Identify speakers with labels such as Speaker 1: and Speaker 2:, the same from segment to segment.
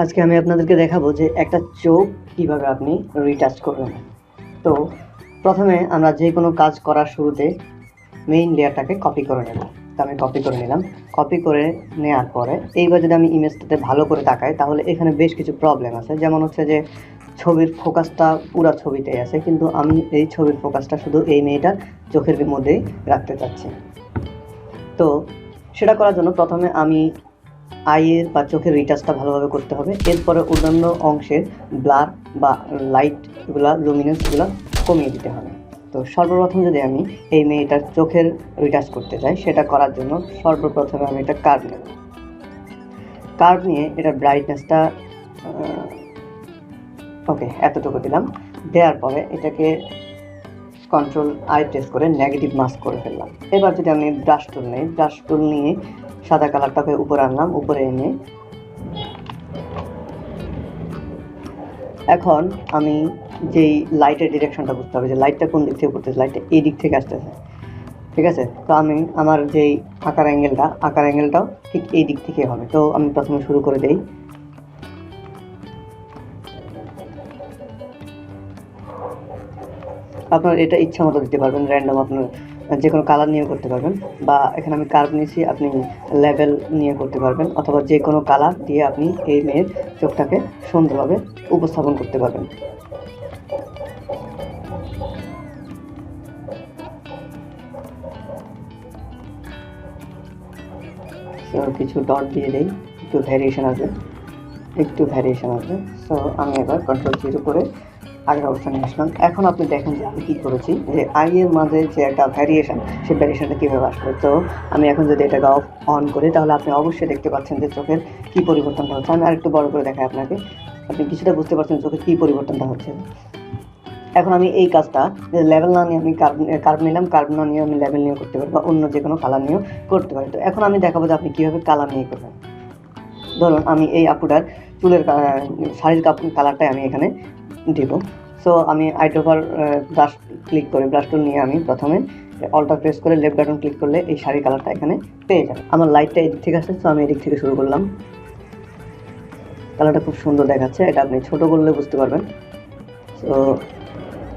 Speaker 1: আজকে আমি আপনাদেরকে দেখাবো যে একটা চোখ কিভাবে আপনি রিটাচ করবেন। তো প্রথমে আমরা যে কোনো কাজ করার শুরুতে মেইন লেয়ারটাকে কপি করে নেব। তো আমি কপি করে নিলাম। কপি করে নেওয়ার পরে এইবার যদি আমি ইমেজটাতে ভালো করে তাকাই তাহলে এখানে বেশ কিছু প্রবলেম আছে। যেমন হচ্ছে যে ছবির ফোকাসটা পুরো ছবিতেই আছে, কিন্তু আমি এই ছবির ফোকাসটা শুধু এই মেয়েটার চোখের মধ্যেই রাখতে চাচ্ছি। তো সেটা করার জন্য প্রথমে আমি আইয়ের বা চোখের রিটাচটা ভালোভাবে করতে হবে। এরপরে অন্যান্য অংশের ব্লার বা লাইট এগুলা লুমিনেন্সগুলো কমিয়ে দিতে হবে। তো সর্বপ্রথম যদি আমি এই মেয়েটার চোখের রিটাচ করতে চাই, সেটা করার জন্য সর্বপ্রথমে আমি একটা কার্ভ নেব। কার্ভ নিয়ে এটার ব্রাইটনেসটা ওকে এতটুকু দিলাম। দেওয়ার পরে এটাকে কন্ট্রোল আই প্রেস করে নেগেটিভ মাস্ক করে ফেললাম। এবার যদি আমি ব্রাশ টুল নিই, ব্রাশ টুল নিয়ে সাদা কালারটাকে উপরে আনলাম। উপরে এনে এখন আমি যেই লাইটের ডিরেকশনটা বুঝতে হবে যে লাইটটা কোন দিক থেকে পড়তেছে, লাইটটা এই দিক থেকে আসতেছে, ঠিক আছে। তো আমি আমার যেই আকার অ্যাঙ্গেলটাও ঠিক এই দিক থেকে হবে। তো আমি প্রথমে শুরু করে দেই। আপনার এটা ইচ্ছা মতো দিতে পারবেন, র্যান্ডম আপনার যে কোনো কালার নিয়ে করতে পারবেন, বা এখানে আমি কার্ভ নিয়েছি, আপনি লেভেল নিয়ে করতে পারবেন, অথবা যে কোনো কালার দিয়ে আপনি এই মেয়ের চোখটাকে সুন্দরভাবে উপস্থাপন করতে পারবেন। কিছু ডট দিয়ে দেই, একটু ভ্যারিয়েশন আসবে। সো আমি এবার কন্ট্রোল 0 করে আগের অবস্থানে আসলাম। এখন আপনি দেখেন যে আমি কী করেছি, যে আইয়ের মাঝে যে একটা ভ্যারিয়েশন, সেই ভ্যারিয়েশনটা কীভাবে আসবে। তো আমি এখন যদি এটাকে অন করি তাহলে আপনি অবশ্যই দেখতে পাচ্ছেন যে চোখের কী পরিবর্তনটা হচ্ছে। আমি আরেকটু বড় করে দেখাই আপনাকে, আপনি কিছুটা বুঝতে পারছেন চোখের কী পরিবর্তনটা হচ্ছে। এখন আমি এই কাজটা লেভেল না নিয়ে আমি কার্ভ নিলাম, কার্ভ না নিয়ে আমি লেভেল নিয়ে করতে পারি, বা অন্য যে কোনো কালার নিয়েও করতে পারি। তো এখন আমি দেখাবো যে আপনি কীভাবে কালার নিয়ে করবেন। ধরুন আমি এই আপুটার চুলের শাড়ির কালারটাই আমি এখানে দিব। সো আমি আইড্রপার ব্রাশ ক্লিক করে ব্রাশ টুল নিয়ে আমি প্রথমে অল্টার প্রেস করে লেফট বাটন ক্লিক করলে এই শাড়ির কালারটা এখানে পেয়ে যাবে। আমার লাইটটা এদিক থেকে আসছে, সো আমি এদিক থেকে শুরু করলাম। কালারটা খুব সুন্দর দেখাচ্ছে, এটা আপনি ছোটো করলে বুঝতে পারবেন। সো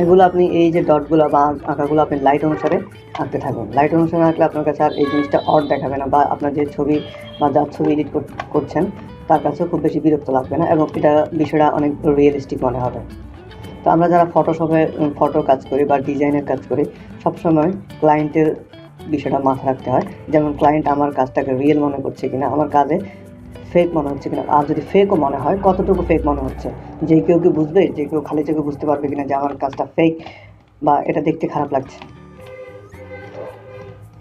Speaker 1: এগুলো আপনি এই যে ডটগুলো বা আঁকাগুলো আপনি লাইট অনুসারে আঁকতে থাকবেন। লাইট অনুসারে আঁকলে আপনার কাছে আর এই জিনিসটা অড দেখাবে না, বা আপনার যে ছবি বা যার ছবি এডিট করছেন তার কাছেও খুব বেশি বিরক্ত লাগবে না, এবং এটা বিষয়টা অনেক রিয়েলিস্টিক মনে হবে। তো আমরা যারা ফটোশপে ফটো কাজ করি বা ডিজাইনের কাজ করি, সবসময় ক্লায়েন্টের বিষয়টা মাথায় রাখতে হয়। যেমন ক্লায়েন্ট আমার কাজটাকে রিয়েল মনে করছে কিনা, আমার কাজে ফেক মনে হচ্ছে কিনা, আর যদি ফেকও মনে হয় কতটুকু ফেক মনে হচ্ছে। যে কেউ কি বুঝবে, যে কেউ খালি চোখে বুঝতে পারবে কিনা যে আমার কাজটা ফেক বা এটা দেখতে খারাপ লাগছে।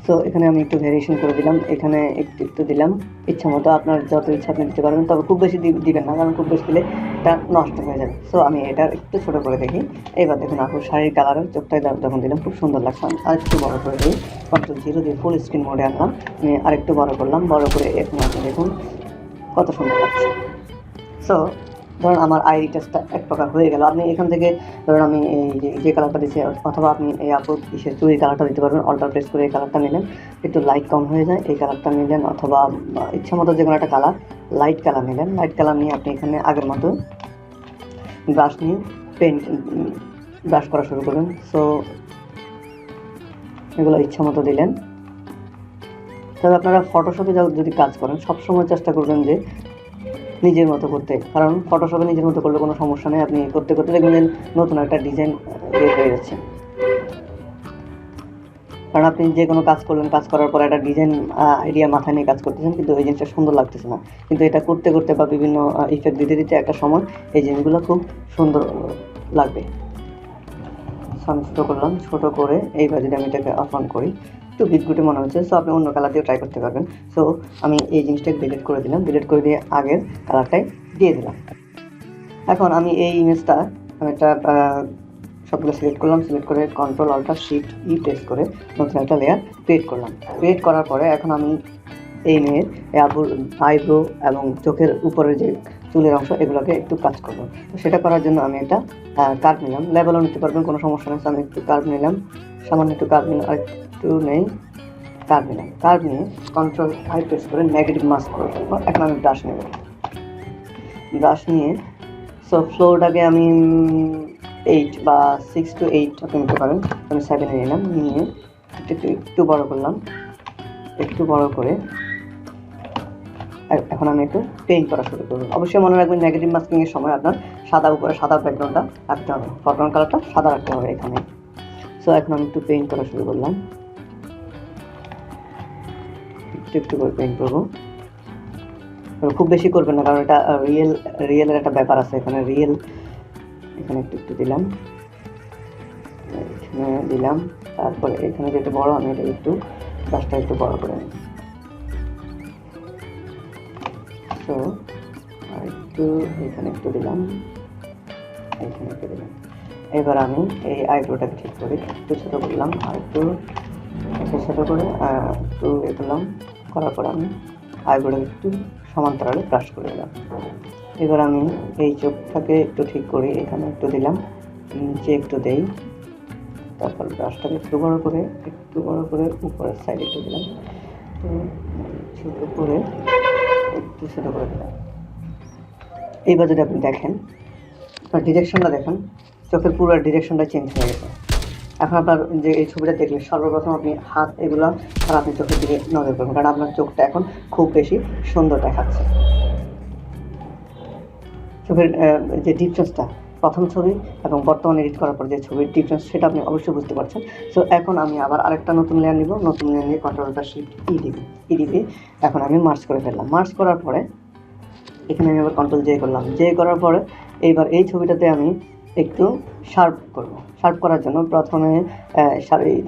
Speaker 1: সো এখানে আমি একটু ভ্যারিয়েশন করে দিলাম, এখানে একটু দিলাম, ইচ্ছা মতো আপনার যত ইচ্ছা আপনি দিতে পারবেন, তবে খুব বেশি দিবেন না, কারণ খুব বেশি দিলে এটা নষ্ট হয়ে যাবে। সো আমি এটা একটু ছোটো করে দেখি। এবার দেখুন আপুর শাড়ির কালারের চোখটাই যখন দিলাম খুব সুন্দর লাগছে। আমি আরেকটু বড়ো করে দিই, কন্ট্রোল 0 দিয়ে ফুল স্ক্রিন মোডে আনলাম, আমি আরেকটু বড়ো করলাম, বড়ো করে এখন আপনি দেখুন কত সুন্দর লাগছে। সো ধরুন আমার আই টেস্টটা এক প্রকার হয়ে গেল। আপনি এখান থেকে ধরুন আমি এই যে কালারটা দিচ্ছি, অথবা আপনি এই আপুর ইসের চুরি কালারটা দিতে পারবেন। অল্টার প্রেস করে এই কালারটা নিলেন, একটু লাইট কম হয়ে যায়, এই কালারটা নিলেন, অথবা ইচ্ছা মতো যে কোনো একটা কালার লাইট কালার নিলেন। লাইট কালার নিয়ে আপনি এখানে আগের মতো ব্রাশ নিয়ে ব্রাশ করা শুরু করবেন। সো এগুলো ইচ্ছা মতো দিলেন। তবে আপনারা ফটোশপে যদি কাজ করেন সবসময় চেষ্টা করবেন যে নিজের মতো করতে, কারণ ফটোশপে নিজের মতো করলে কোনো সমস্যা নেই। আপনি করতে করতে দেখবেন নতুন একটা ডিজাইন বের হয়ে যাচ্ছে। কারণ আপনি যে কোনো কাজ করলেন, কাজ করার পর একটা ডিজাইন আইডিয়া মাথায় নিয়ে কাজ করতেছেন, কিন্তু এই জিনিসটা সুন্দর লাগতেছে না। কিন্তু এটা করতে করতে বা বিভিন্ন ইফেক্ট দিতে দিতে একটা সময় এই জিনিসগুলো খুব সুন্দর লাগবে। আমি ছোটো করলাম, ছোটো করে এইবার যদি আমি এটাকে অফ অন করি একটু বিটগুটে মনে হচ্ছে। সো আপনি অন্য কালার দিয়েও ট্রাই করতে পারবেন। সো আমি এই জিনিসটাকে ডিলিট করে দিলাম, ডিলিট করে দিয়ে আগের কালারটাই দিয়ে দিলাম। এখন আমি এই ইমেজটা আমি একটা সবগুলো সিলেক্ট করলাম, সিলেক্ট করে control alter shift E press করে নতুন একটা লেয়ার ক্রিয়েট করলাম। ক্রিয়েট করার পরে এখন আমি এই মেয়ের আইব্রো এবং চোখের উপরের যে চুলের অংশ এগুলোকে একটু কাজ করবো। তো সেটা করার জন্য আমি একটা কার্ভ নিলাম, লেবেলও নিতে পারবেন, কোনো সমস্যা নেই। আমি একটু কার্ভ নিলাম, সামান্য একটু কার্ভ নিলাম, আর একটু নেই কার্ভ নিলাম। কার্ভ নিয়ে কন্ট্রোল আই প্রেস করে নেগেটিভ মাস্ক করে ফেলবো। এখন আমি ব্রাশ নেব, ব্রাশ নিয়ে সো ফ্লোরটাকে আমি 8 বা 6 to 8 আপনি নিতে পারেন, আমি 7 নিলাম, নিয়ে একটু বড় করলাম, একটু বড় করে এখন আমি একটু পেইন্ট করা শুরু করব। অবশ্যই মনে রাখবেন নেগেটিভ মাস্কিংয়ের সময় আপনার সাদা উপরে সাদা ব্যাকগ্রাউন্ডটা রাখতে হবে, ফরগ্রাউন্ড কালারটা সাদা রাখতে হবে এখানে। সো এখন আমি একটু পেইন্ট করা শুরু করলাম, একটু করে পেইন্ট করবো, খুব বেশি করবেন না কারণ এটা রিয়েলের একটা ব্যাপার আছে এখানে। এখানে একটু দিলাম, এখানে দিলাম, তারপরে এখানে যেটা বড় আমি এটা একটু ব্রাশটা একটু বড় করে নিই। তো আর একটু এখানে একটু দিলাম, এখানে একটু দিলাম। এবার আমি এই আইব্রোটাকে ঠিক করি, একটু ছোটো করলাম, আর একটু ছোটো করে একটু করলাম, করার পর আমি আইব্রোটাকে একটু সমান্তরালে ব্রাশ করে দিলাম। এবার আমি এই চোখটাকে একটু ঠিক করি, এখানে একটু দিলাম, নিচে একটু দেই, তারপর ব্রাশটাকে একটু বড় করে উপরের সাইডে একটু দিলাম, তো ছোটো করে একটু ছোটো করে দিলাম। এইবার যদি আপনি দেখেন আপনার ডিরেকশনটা দেখেন, চোখের পুরো ডিরেকশনটা চেঞ্জ হয়ে গেছে। এখন আপনার যে এই ছবিটা দেখলে সর্বপ্রথম আপনি হাত এগুলো আর আপনি চোখের দিকে নজর করবেন, কারণ আপনার চোখটা এখন খুব বেশি সুন্দর দেখাচ্ছে। চোখের যে ডিফারেন্সটা প্রথম ছবি এবং বর্তমানে এডিট করার পর যে ছবির ডিফারেন্স সেটা আপনি অবশ্যই বুঝতে পারছেন। সো এখন আমি আবার আরেকটা নতুন লেয়ার নিব, নতুন লেয়ার নিয়ে কন্ট্রোলটা শিফট ই দিবি। এখন আমি মার্জ করে ফেললাম, মার্জ করার পরে এখানে আমি আবার কন্ট্রোল জে করলাম, জে করার পরে এইবার এই ছবিটাতে আমি একটু শার্প করব। শার্প করার জন্য প্রথমে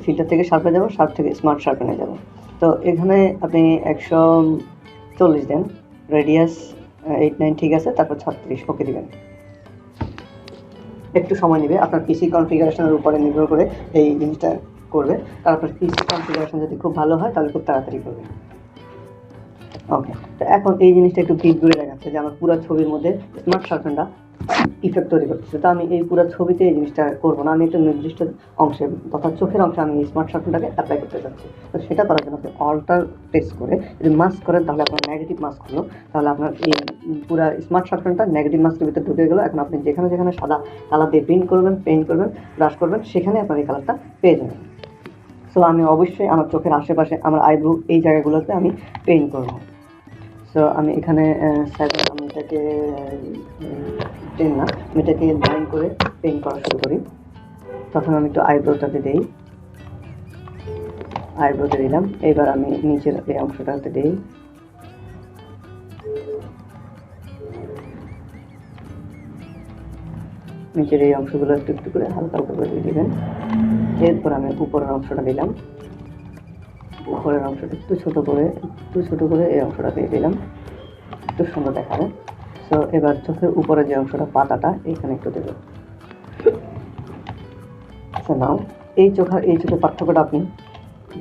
Speaker 1: ফিল্টার থেকে শার্পে যাব, শার্প থেকে স্মার্ট শার্পেনে যাব। তো এখানে আপনি 140 দেন, রেডিয়াস 8-9 ঠিক আছে, তারপর 36 ওকে দিবেন। একটু সময় নেবে, আপনার পিসি কনফিগারেশনের উপরে নির্ভর করে এই জিনিসটা করবে, তারপর পিসি কনফিগারেশন যদি খুব ভালো হয় তাহলে খুব তাড়াতাড়ি করবে। ওকে, তো এখন এই জিনিসটা একটু ক্লিক করে দেখাচ্ছে যে আমার পুরো ছবির মধ্যে স্মার্ট শার্পেনটা ইফেক্ট তৈরি করতেছে। তো আমি এই পুরো ছবিতে এই জিনিসটা করবো না, আমি একটা নির্দিষ্ট অংশে তথা চোখের অংশে আমি এই স্মার্ট শার্পেনটাকে অ্যাপ্লাই করতে চাচ্ছি। তো সেটা করার জন্য আপনি অল্টার প্রেস করে যদি মাস্ক করেন তাহলে আপনার নেগেটিভ মাস্ক হলো, তাহলে আপনার এই পুরো স্মার্ট শার্পেনটা নেগেটিভ মাস্কের ভিতরে ঢুকে গেলো। এখন আপনি যেখানে সাদা কালার দিয়ে পেইন্ট করবেন, ব্রাশ করবেন, সেখানে আপনার এই কালারটা পেয়ে যাবেন। সো আমি অবশ্যই আমার চোখের আশেপাশে আমার আইব্রো এই জায়গাগুলোতে আমি পেইন্ট করবো। সো আমি এখানে আমি এটাকে 10 না, আমি এটাকে 9 করে পেইন্ট করা শুরু করি। তখন আমি একটু আইব্রোটাতে দিলাম। এবার আমি নিচের এই অংশটাতে দিই, নিচের এই অংশগুলো একটু করে হালকা করে দিয়ে দিবেন। এরপর আমি উপরের অংশটা দিলাম, উপরের অংশটা একটু ছোট করে এই অংশটা দিয়ে দিলাম, একটু সুন্দর দেখাবে। সো এবার চোখের উপরে যে অংশটা পাতাটা এখানে একটু দেব। আচ্ছা, নাও এই চোখের পার্থক্যটা আপনি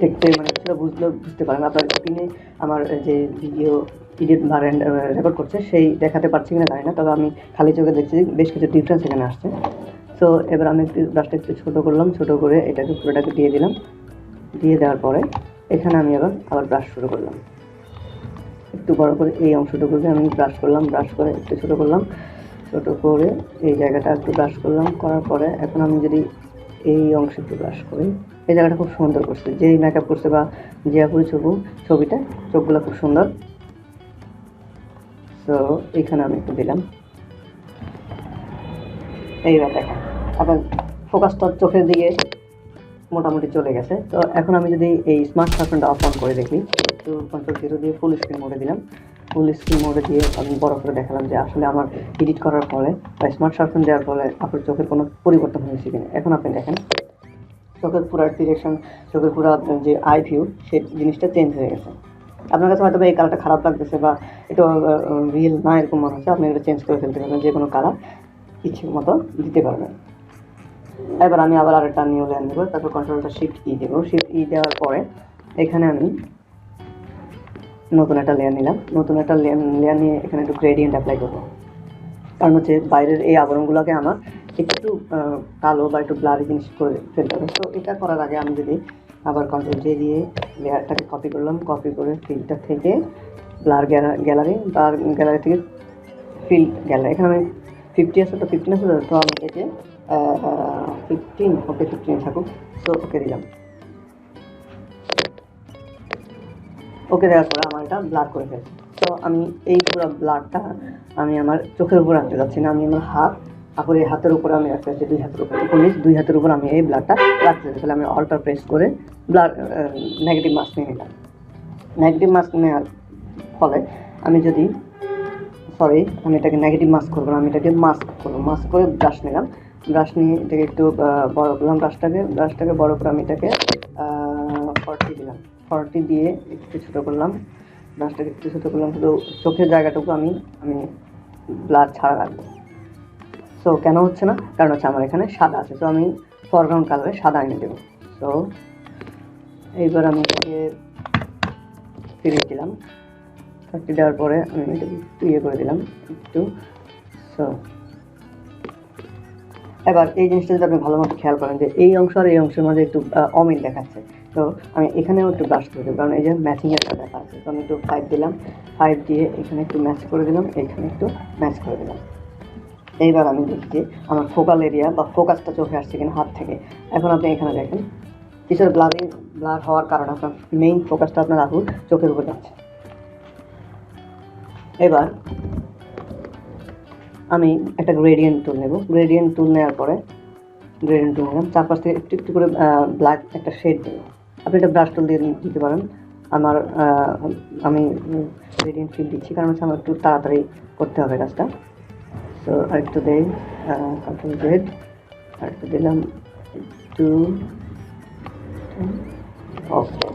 Speaker 1: দেখতে সেটা বুঝতে পারেন। আপনার স্ক্রিনে আমার যে ভিডিও এডিট বা রেকর্ড করছে সেই দেখাতে পারছি কিনা জানি না, তবে আমি খালি চোখে দেখছি বেশ কিছু ডিফারেন্স এখানে আসছে। সো এবার আমি একটু ব্রাশটা একটু ছোটো করলাম, ছোটো করে এটাকে পুরোটাকে দিয়ে দিলাম। দিয়ে দেওয়ার পরে এখানে আমি আবার ব্রাশ শুরু করলাম, একটু বড় করে এই অংশটুকুকে আমি ব্রাশ করে একটু ছোটো করলাম, ছোটো করে এই জায়গাটা একটু ব্রাশ করলাম। করার পরে এখন আমি যদি এই অংশে একটু ব্রাশ করি, এই জায়গাটা খুব সুন্দর করছে, যেই মেকআপ করছে বা যে আপুর ছবিটা চোখগুলো খুব সুন্দর। সো এইখানে আমি একটু দিলাম। এইবার দেখেন আপনার ফোকাসটা চোখের দিকে মোটামুটি চলে গেছে। তো এখন আমি যদি এই স্মার্ট শার্পেনটা অফ অন করে দেখি, একটু কন্ট্রোল 0 দিয়ে ফুল স্ক্রিন মোডে দিলাম। ফুল স্ক্রিন মোডে দিয়ে আমি বড় করে দেখালাম যে আসলে আমার এডিট করার ফলে বা স্মার্ট শার্পেন দেওয়ার ফলে আপনার চোখের কোনো পরিবর্তন হয়েছে কিনা। এখন আপনি দেখেন চোখের পুরো ডিরেকশন, চোখের পুরো যে আই ভিউ সেই জিনিসটা চেঞ্জ হয়ে গেছে। আপনার কাছে হয়তো এই কালারটা খারাপ লাগতেছে বা এটা রিয়েল না এরকম মনে হচ্ছে, আপনি এটা চেঞ্জ করে ফেলতে পারবেন, যে কোনো কালার ইচ্ছে মতো দিতে পারবেন। এবার আমি আবার আরেকটা নিউ লেয়ার নেব, তারপর কন্ট্রোলটা শিফট ই দেবো। শিফট ই দেওয়ার পরে এখানে আমি নতুন একটা লেয়ার নিলাম, নতুন একটা লেয়ার নিয়ে এখানে একটু গ্রেডিয়েন্ট অ্যাপ্লাই করবো। কারণ হচ্ছে বাইরের এই আবরণগুলোকে আমার একটু কালো বা একটু ব্লারি জিনিস করে ফেলতে হবে। তো এটা করার আগে আমি যদি আবার কন্ট্রোল জে দিয়ে লেয়ারটাকে কপি করলাম, কপি করে ফিল্টার থেকে ব্লার গ্যালারি থেকে ফিল গেল, এখানে আমি 50 আছে তো 15 আছে, তো আমি একে 15, ওকে 15 থাকুক, তো ওকে দিলাম। ওকে দেওয়ার পরে আমার এটা ব্লার করে ফেলছি। তো আমি এই পুরো ব্লারটা আমি আমার চোখের উপর রাখতে যাচ্ছি না, আমি আমার হাত, তারপরে এই হাতের উপরে আমি রাখতে যাচ্ছি, 2 হাতের উপর, দুই হাতের উপর আমি এই ব্লারটা রাখতে যাচ্ছি। তাহলে আমি অল্টার প্রেস করে ব্লার নেগেটিভ মাস্ক নিয়ে নিলাম। নেগেটিভ মাস্ক নেওয়ার ফলে আমি যদি আমি এটাকে নেগেটিভ মাস্ক করবো না, আমি এটাকে মাস্ক করবো। মাস্ক করে ব্রাশ নিলাম, ব্রাশ নিয়ে এটাকে একটু বড় করলাম, ব্রাশটাকে বড় করে আমি এটাকে 40 দিলাম, 40 দিয়ে একটু ছোটো করলাম, ব্রাশটাকে একটু ছোটো করলাম, শুধু চোখের জায়গাটুকু আমি ব্লার ছাড়া রাখবো। সো কেন হচ্ছে না, কারণ হচ্ছে আমার এখানে সাদা আছে, তো আমি ফরগ্রাউন্ড কালারে সাদা এনে দেবো। সো এইবার আমি এটাকে 30 দিলাম, 30 দেওয়ার পরে আমি এটাকে একটু করে দিলাম একটু। সো এবার এই জিনিসটা যদি আপনি ভালো মতো খেয়াল করেন যে এই অংশ আর এই অংশের মাঝে একটু অমিল দেখাচ্ছে, তো আমি এখানেও একটু ব্রাশ করে দেবো, কারণ এই যে ম্যাচিংয়ের একটা দেখা আছে। তো আমি একটু 5 দিলাম, 5 দিয়ে এখানে একটু ম্যাচ করে দিলাম, এখানে একটু ম্যাচ করে দিলাম। এইবার আমি দেখি যে আমার ফোকাল এরিয়া বা ফোকাসটা চোখে আসছে কিনা হাত থেকে। এখন আপনি এখানে দেখেন কিছুর ব্লার হওয়ার কারণে আপনার মেইন ফোকাসটা আপনার আঙুল চোখের উপর যাচ্ছে। এবার আমি একটা গ্রেডিয়েন্ট টুল নেব, গ্রেডিয়েন্ট টুল নেওয়ার পরে গ্রেডিয়েন্ট টুল নিলাম, চারপাশ থেকে একটু একটু করে ব্ল্যাক একটা শেড দেব। আপনি এটা ব্রাশ টুল দিয়ে দিতে পারেন। আমি গ্রেডিয়েন্ট ফিল দিচ্ছি, কারণ হচ্ছে আমার একটু তাড়াতাড়ি করতে হবে কাজটা। সো আরেকটু দেই, কন্ট্রোল জেড, আরেকটু দিলাম একটু, ওকে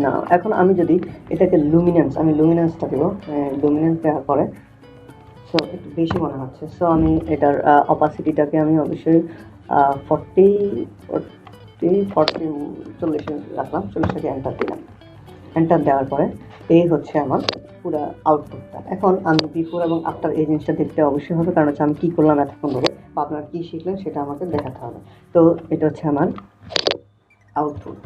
Speaker 1: না। এখন আমি যদি এটাকে লুমিনেন্সটা দেবো, লুমিনেন্স দেওয়ার পরে সো একটু বেশি মনে হচ্ছে, সো আমি এটার অপাসিটিটাকে আমি অবশ্যই 40 রাখলাম, 40টাকে এন্টার দিলাম। এন্টার দেওয়ার পরে এই হচ্ছে আমার পুরো আউটপুটটা। এখন আমি বিফোর এবং আফটার এই জিনিসটা দেখতে অবশ্যই হবে, কারণ হচ্ছে আমি কী করলাম এতক্ষণ ধরে বা আপনারা কী শিখলেন সেটা আমাকে দেখাতে হবে। তো এটা হচ্ছে আমার আউটপুট।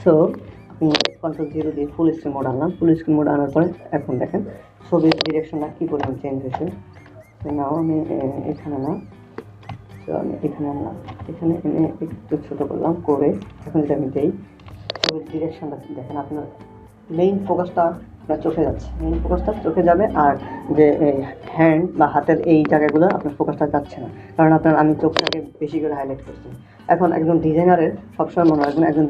Speaker 1: সো আপনি কন্ট্রোল 0 দিয়ে ফুল স্ক্রিন মোড আনলাম, ফুল স্ক্রিন মোড আনার পরে এখন দেখেন ছবির ডিরেকশনটা কী পরিমাণ চেঞ্জ হয়েছে। নাও আমি এখানে না, তো আমি এখানে আনলাম, এখানে এনে একটু ছোটো করলাম, করে এখন যদি আমি দেই ছবির ডিরেকশনটা দেখেন, আপনার মেইন ফোকাসটা আপনার চোখে যাচ্ছে, মেইন ফোকাসটা চোখে যাবে, আর যে হ্যান্ড বা হাতের এই জায়গাগুলো আপনার ফোকাসটা যাচ্ছে না, কারণ আমি চোখটাকে বেশি করে হাইলাইট করছি। এখন একজন ডিজাইনারের সবসময় মনে রাখবেন, একজন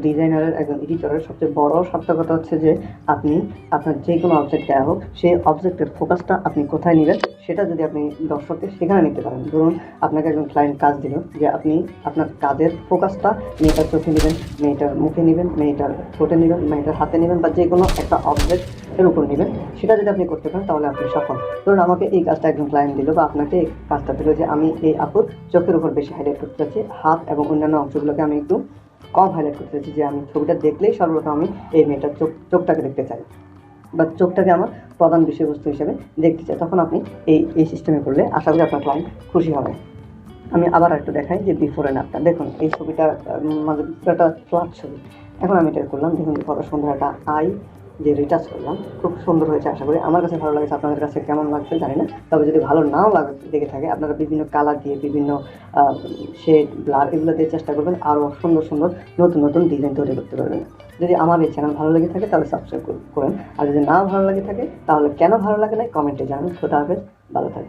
Speaker 1: এডিটরের সবচেয়ে বড় সার্থকতা হচ্ছে যে আপনি আপনার যে কোনো অবজেক্ট দেওয়া হোক, সেই অবজেক্টের ফোকাসটা আপনি কোথায় নেবেন সেটা যদি আপনি দর্শককে সেখানে নিতে পারেন। ধরুন আপনাকে একজন ক্লায়েন্ট কাজ দিল যে আপনি আপনার কাজের ফোকাসটা মেয়েটার চোখে নেবেন, মেয়েটার মুখে নেবেন, মেয়েটার ঠোঁটে নেবেন, মেয়েটার হাতে নেবেন, বা যে কোনো একটা অবজেক্টের উপর নেবেন, সেটা যদি আপনি করতে পারেন তাহলে আপনি সফল। ধরুন আমাকে এই কাজটা একজন ক্লায়েন্ট দিল বা আপনাকে এই কাজটা দিল যে আমি এই আপুর চোখের উপর বেশি হাইলাইট করতে চাচ্ছি, হাত এবং অন্যান্য অংশগুলোকে আমি একটু কম হাইলাইট করতে চাচ্ছি, যে আমি ছবিটা দেখলেই সর্বপ্রথম আমি এই মেয়েটার চোখটাকে দেখতে চাই বা চোখটাকে আমার প্রধান বিষয়বস্তু হিসেবে দেখতে চাই। তখন আপনি এই সিস্টেমে করলে আশা করি আপনার ক্লায়েন্ট খুশি হবে। আমি আবার একটু দেখাই যে বিফোর এন্ড আফটার। দেখুন এই ছবিটা মানে একটা ফ্ল্যাট ছবি। এখন আমি এটা করলাম, দেখুন কত সুন্দর একটা যে রিটাচ করলাম, খুব সুন্দর হয়েছে। আশা করি আমার কাছে ভালো লাগছে, আপনাদের কাছে কেমন লাগছে জানি না। তবে যদি ভালো নাও লেগে থাকে, আপনারা বিভিন্ন কালার দিয়ে, বিভিন্ন শেড, ব্লার এগুলো দিয়ে চেষ্টা করবেন, আরও সুন্দর সুন্দর নতুন ডিজাইন তৈরি করতে পারবেন। যদি আমার এই চ্যানেল ভালো লেগে থাকে তাহলে সাবস্ক্রাইব করেন, আর যদি নাও ভালো লাগে থাকে তাহলে কেন ভালো লাগে না কমেন্টে জানান। খোদা হাফেজ, ভালো থাকে।